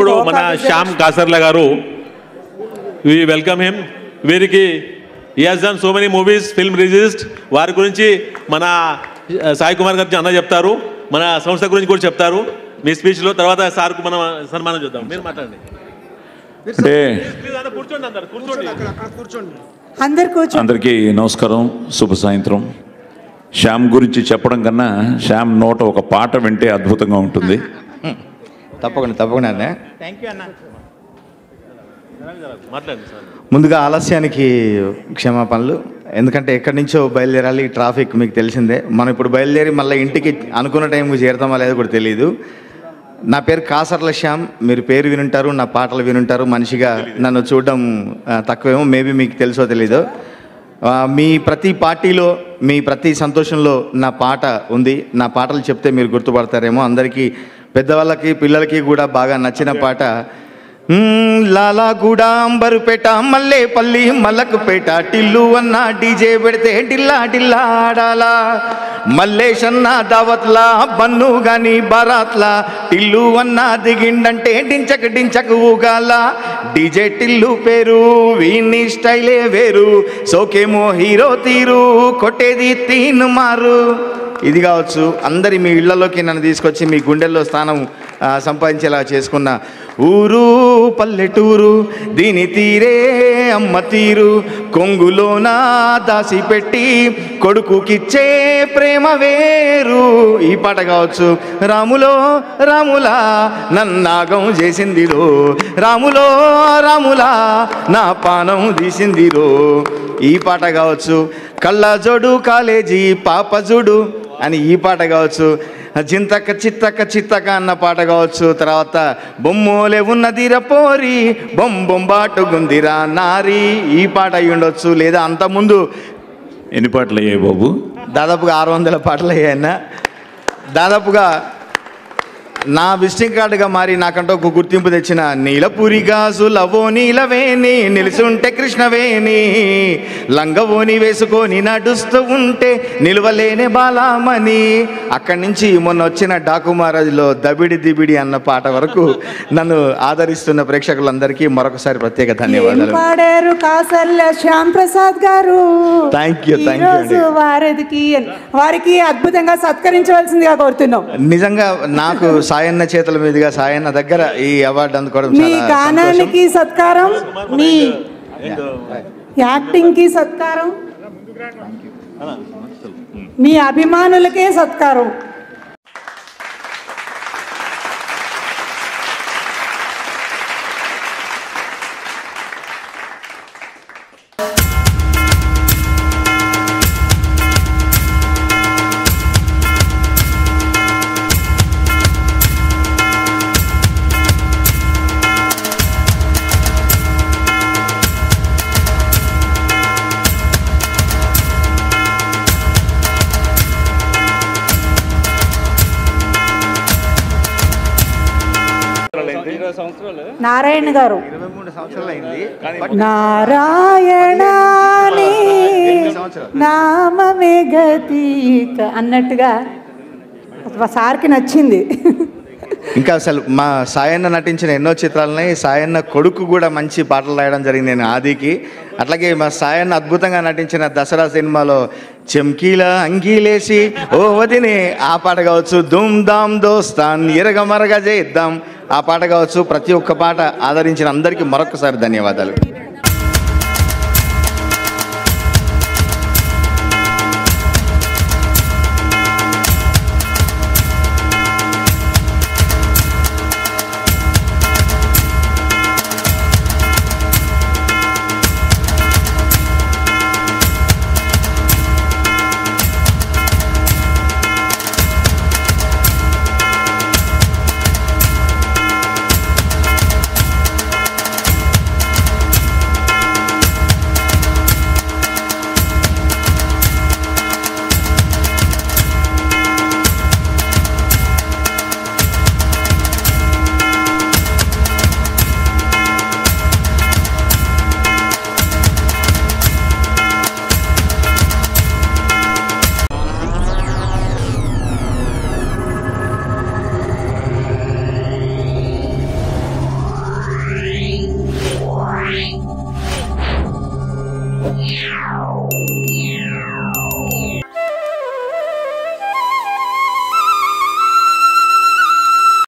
ఇప్పుడు మన శ్యామ్ కాసర్ల గారు, వి వెల్కమ్ హిమ్. వీరికి he has done so many movies, film released. వారి గురించి మన సాయి కుమార్ గారు అన్న చెప్తారు, మన సంస్థ గురించి కూడా చెప్తారు మీ స్పీచ్లో. తర్వాత సార్కు మనం సన్మానం చేద్దాం. మీరు మాట్లాడండి. అందరికీ నమస్కారం, శుభ సాయంత్రం. శ్యామ్ గురించి చెప్పడం కన్నా శ్యామ్ నోట ఒక పాట వింటే అద్భుతంగా ఉంటుంది. తప్పకుండా థ్యాంక్ యూ అన్న. మాట్లాడండి సార్. ముందుగా ఆలస్యానికి క్షమాపణలు. ఎందుకంటే ఎక్కడి నుంచో బయలుదేరాలి, ట్రాఫిక్ మీకు తెలిసిందే. మనం ఇప్పుడు బయలుదేరి మళ్ళీ ఇంటికి అనుకున్న టైంకి చేరుతామా లేదో కూడా తెలియదు. నా పేరు కాసర్ల శ్యామ్. మీరు పేరు వినుంటారు, నా పాటలు వినుంటారు. మనిషిగా నన్ను చూడడం తక్కువేమో, మేబీ మీకు తెలుసో తెలీదో. మీ ప్రతి పార్టీలో, మీ ప్రతి సంతోషంలో నా పాట ఉంది. నా పాటలు చెప్తే మీరు గుర్తుపడతారేమో. అందరికీ, పెద్దవాళ్ళకి పిల్లలకి కూడా బాగా నచ్చిన పాట. లాలాగూడ, అంబరుపేట, మల్లేపల్లి, మలకుపేట, టిల్లు అన్న డీజే పెడితే డిల్లా డిల్లా ఆడాలా. మల్లేషన్న దావత్లా, బన్ను గాని బారాత్లా, టిల్లు అన్న దిగిండంటే డించక డించక ఊగాల. డీజే టిల్లు పేరు, వీని స్టైలే వేరు, సోకేమో హీరో తీరు, కొట్టేది తీను మారు. ఇది కావచ్చు. అందరి మీ ఇళ్లలోకి నన్ను తీసుకొచ్చి మీ గుండెల్లో స్థానం సంపాదించేలా చేసుకున్న ఊరు పల్లెటూరు, దీని తీరే అమ్మ తీరు, కొంగులోన దాసిపెట్టి కొడుకుకిచ్చే ప్రేమ వేరు. ఈ పాట కావచ్చు. రాములో రాములా నన్నాగం చేసిందిరో, రాములో రాములా నా పానం తీసిందిరో. ఈ పాట కావచ్చు. కళ్ళజోడు కాలేజీ పాపజుడు అని ఈ పాట కావచ్చు. జింతక చిత్తక చిత్తక అన్న పాట కావచ్చు. తర్వాత బొమ్మోలే ఉన్నదిర పోరి, బొంబాటు గుందిరా నారి, ఈ పాట అయ్యి ఉండొచ్చు. లేదా అంతకుముందు ఎన్ని పాటలు అయ్యాయి బాబు? దాదాపుగా 600 పాటలు అయ్యాయన్న. దాదాపుగా నా విజిటింగ్ కార్డుగా మారి నాకంటూ ఒక గుర్తింపు తెచ్చిన నీలపురి గాజులవో నీలవేణి, నిలుచుంటే కృష్ణవేణి, లంగవోని వేసుకొని నడుస్తూ ఉంటే నిలువలేని బాలామణి. అక్కడి నుంచి మొన్న వచ్చిన డాకుమారాజులో దబిడి దిబిడి అన్న పాట వరకు నన్ను ఆదరిస్తున్న ప్రేక్షకులందరికీ మరొకసారి ప్రత్యేక ధన్యవాదాలు. పాడారు కాసర్ల శ్యామ్ ప్రసాద్ గారు. థ్యాంక్ యూ వారికి అద్భుతంగా సత్కరించవలసిందిగా కోరుతున్నాం. నిజంగా నాకు సాయన్న చేతుల మీదుగా, సాయన్న దగ్గర ఈ అవార్డు అందుకోవడం మీ గానానికి సత్కారం, మీ యాక్టింగ్ కి సత్కారం, మీ అభిమానులకే సత్కారం. నారాయణ గారు 23 సంవత్సరాలు అయింది. నారాయణ నామమే గతిక అన్నట్టుగా సార్కి నచ్చింది. ఇంకా అసలు మా సాయన్న నటించిన ఎన్నో చిత్రాలని, సాయన్న కొడుకు కూడా మంచి పాటలు రాయడం జరిగింది నేను ఆదికి. అట్లాగే మా సాయన్న అద్భుతంగా నటించిన దసరా సినిమాలో చెమ్కీల అంగీలేసి ఓ వదినే ఆ పాట కావచ్చు. ధూమ్ ధామ్ దోస్తాన్ ఎరగ మరగ చేద్దాం ఆ పాట కావచ్చు. ప్రతి ఒక్క పాట ఆదరించిన అందరికీ మరొకసారి ధన్యవాదాలు. ధన్యవాదాలు.